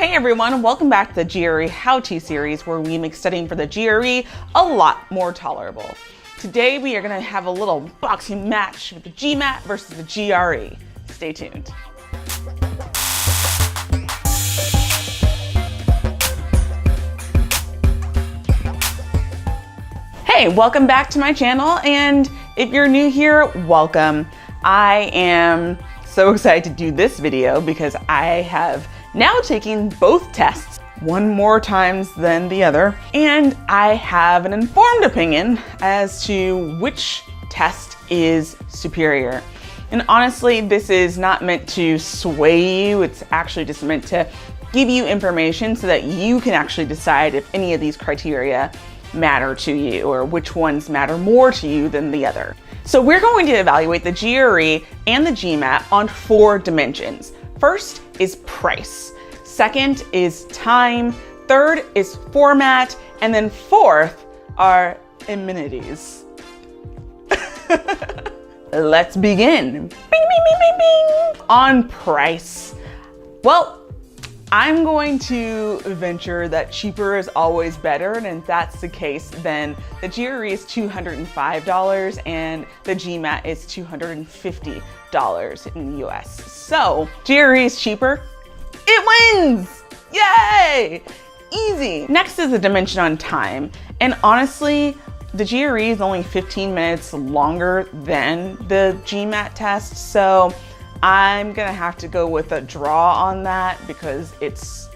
Hey everyone, welcome back to the GRE How-To series where we make studying for the GRE a lot more tolerable. Today we are going to have a little boxing match with the GMAT versus the GRE. Stay tuned. Hey, welcome back to my channel, and if you're new here, welcome. I am so excited to do this video because I have now taken both tests, one more times than the other, and I have an informed opinion as to which test is superior. And honestly, this is not meant to sway you, it's actually just meant to give you information so that you can actually decide if any of these criteria matter to you or which ones matter more to you than the other. So we're going to evaluate the GRE and the GMAT on 4 dimensions. First is price. Second is time. Third is format. And then fourth are amenities. Let's begin. Bing, bing, bing, bing, bing. On price. Well, I'm going to venture that cheaper is always better, and if that's the case, then the GRE is $205 and the GMAT is $250 in the US. So, GRE is cheaper, it wins! Yay! Easy. Next is the dimension on time, and honestly, the GRE is only 15 minutes longer than the GMAT test, so I'm gonna have to go with a draw on that because it's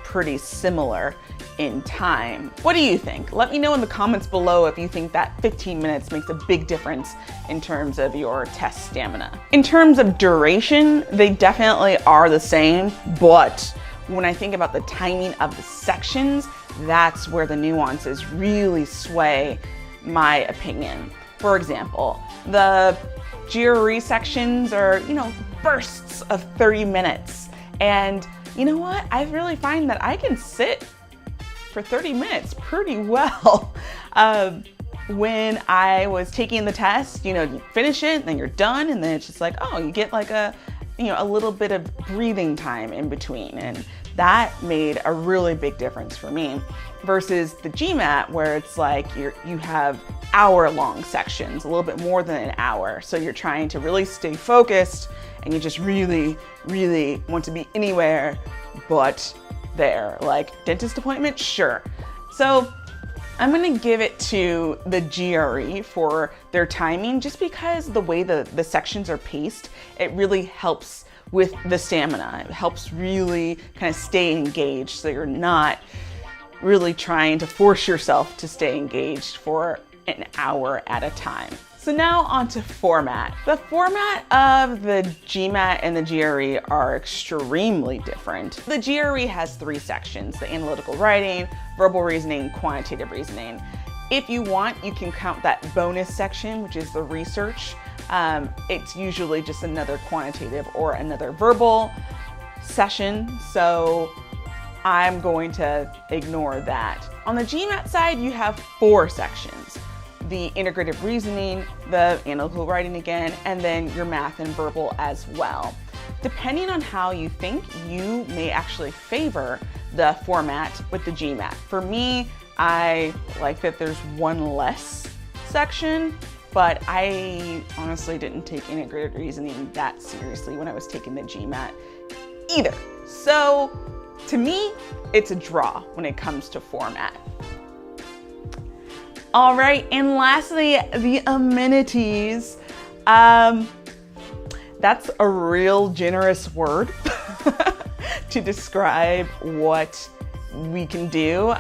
pretty similar in time. What do you think? Let me know in the comments below if you think that 15 minutes makes a big difference in terms of your test stamina. In terms of duration, they definitely are the same, but when I think about the timing of the sections, that's where the nuances really sway my opinion. For example, the GRE sections are, bursts of 30 minutes. And you know what? I really find that I can sit for 30 minutes pretty well. When I was taking the test, you finish it, then you're done, and then it's just like, oh, you get like a little bit of breathing time in between. And that made a really big difference for me versus the GMAT where it's like you have hour-long sections, a little bit more than an hour. So you're trying to really stay focused and you just really, really want to be anywhere but there. Like dentist appointment, sure. So I'm gonna give it to the GRE for their timing just because the way the sections are paced, it really helps with the stamina. It helps really kind of stay engaged so you're not really trying to force yourself to stay engaged for an hour at a time. So now on to format. The format of the GMAT and the GRE are extremely different. The GRE has 3 sections, the analytical writing, verbal reasoning, quantitative reasoning. If you want, you can count that bonus section, which is the research. It's usually just another quantitative or another verbal session, so I'm going to ignore that. On the GMAT side, you have 4 sections. The integrative reasoning, the analytical writing again, and then your math and verbal as well. Depending on how you think, you may actually favor the format with the GMAT. For me, I like that there's one less section, but I honestly didn't take integrated reasoning that seriously when I was taking the GMAT either. So to me, it's a draw when it comes to format. All right, and lastly, the amenities. That's a real generous word to describe what we can do.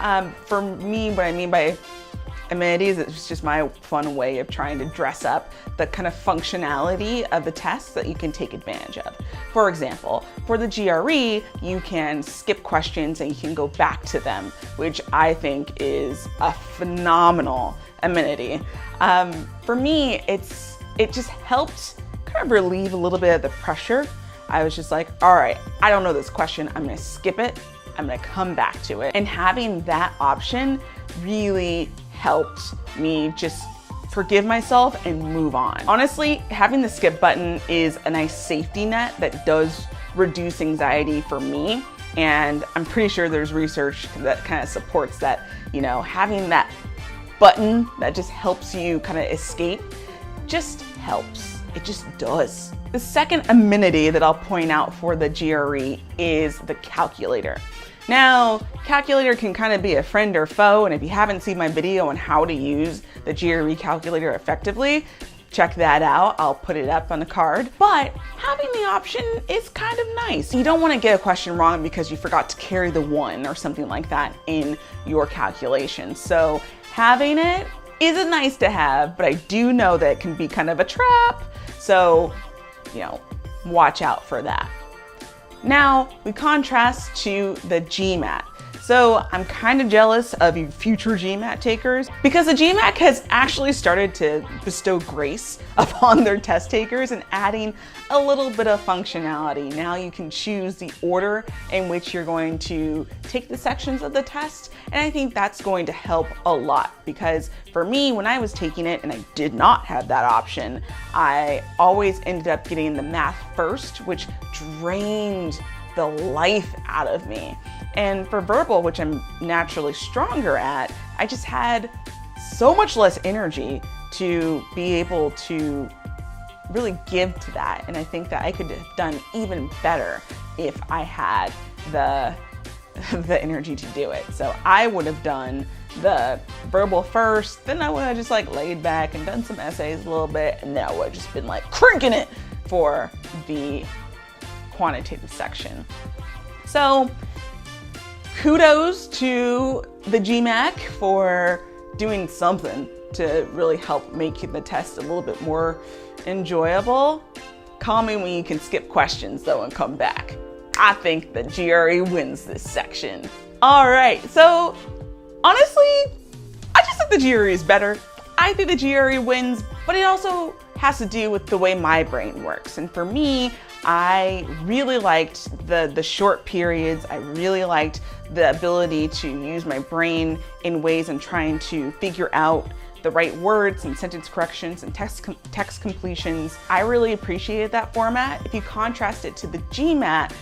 For me, what I mean by amenities, it's just my fun way of trying to dress up the kind of functionality of the test that you can take advantage of. For example, for the GRE, you can skip questions and you can go back to them, which I think is a phenomenal amenity. For me, it just helped kind of relieve a little bit of the pressure. I was just like, all right, I don't know this question, I'm gonna skip it, I'm gonna come back to it. And having that option really helped me just forgive myself and move on. Honestly, having the skip button is a nice safety net that does reduce anxiety for me. And I'm pretty sure there's research that kind of supports that, you know, having that button that just helps you kind of escape just helps. It just does. The second amenity that I'll point out for the GRE is the calculator. Now, calculator can kind of be a friend or foe, and if you haven't seen my video on how to use the GRE calculator effectively, check that out. I'll put it up on the card. But having the option is kind of nice. You don't want to get a question wrong because you forgot to carry the 1 or something like that in your calculation. So having it is a nice to have, but I do know that it can be kind of a trap. So, you know, watch out for that. Now we contrast to the GMAT. So I'm kind of jealous of you future GMAT takers because the GMAT has actually started to bestow grace upon their test takers and adding a little bit of functionality. Now you can choose the order in which you're going to take the sections of the test. And I think that's going to help a lot because for me, when I was taking it and I did not have that option, I always ended up getting the math first, which drained the life out of me. And for verbal, which I'm naturally stronger at, I just had so much less energy to be able to really give to that. And I think that I could have done even better if I had the energy to do it. So I would have done the verbal first, then I would have just like laid back and done some essays a little bit, and then I would have just been like cranking it for the quantitative section. So kudos to the GMAT for doing something to really help make the test a little bit more enjoyable. Call me when you can skip questions though and come back. I think the GRE wins this section. All right, so honestly, I just think the GRE is better. I think the GRE wins, but it also has to do with the way my brain works. And for me, I really liked the short periods. I really liked the ability to use my brain in ways I'm trying to figure out the right words and sentence corrections and text completions. I really appreciated that format. If you contrast it to the GMAT,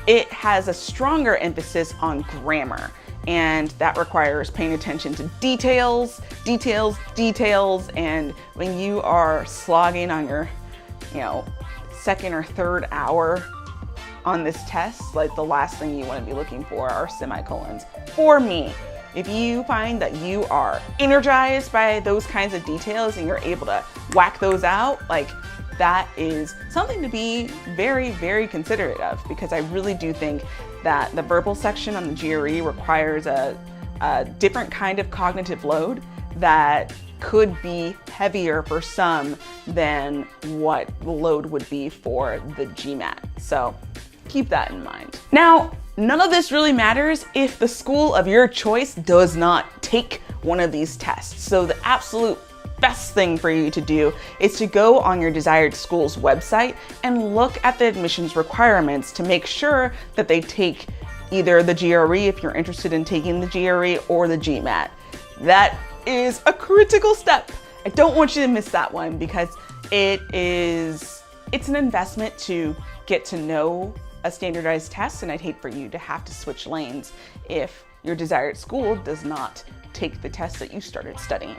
it has a stronger emphasis on grammar. And that requires paying attention to details. And when you are slogging on your, second or third hour on this test, like the last thing you want to be looking for are semicolons. For me, if you find that you are energized by those kinds of details and you're able to whack those out, like that is something to be very, very considerate of, because I really do think that the verbal section on the GRE requires a different kind of cognitive load that could be heavier for some than what the load would be for the GMAT. So keep that in mind. Now, none of this really matters if the school of your choice does not take one of these tests. So the absolute best thing for you to do is to go on your desired school's website and look at the admissions requirements to make sure that they take either the GRE if you're interested in taking the GRE or the GMAT. That is a critical step. I don't want you to miss that one because it's an investment to get to know a standardized test, and I'd hate for you to have to switch lanes if your desired school does not take the test that you started studying.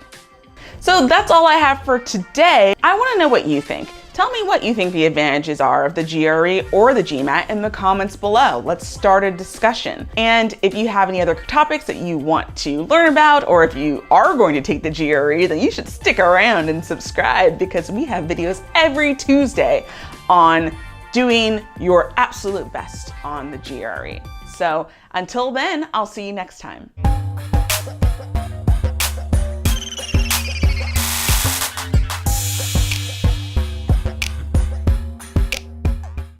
So that's all I have for today. I want to know what you think. Tell me what you think the advantages are of the GRE or the GMAT in the comments below. Let's start a discussion. And if you have any other topics that you want to learn about, or if you are going to take the GRE, then you should stick around and subscribe, because we have videos every Tuesday on doing your absolute best on the GRE. So until then, I'll see you next time.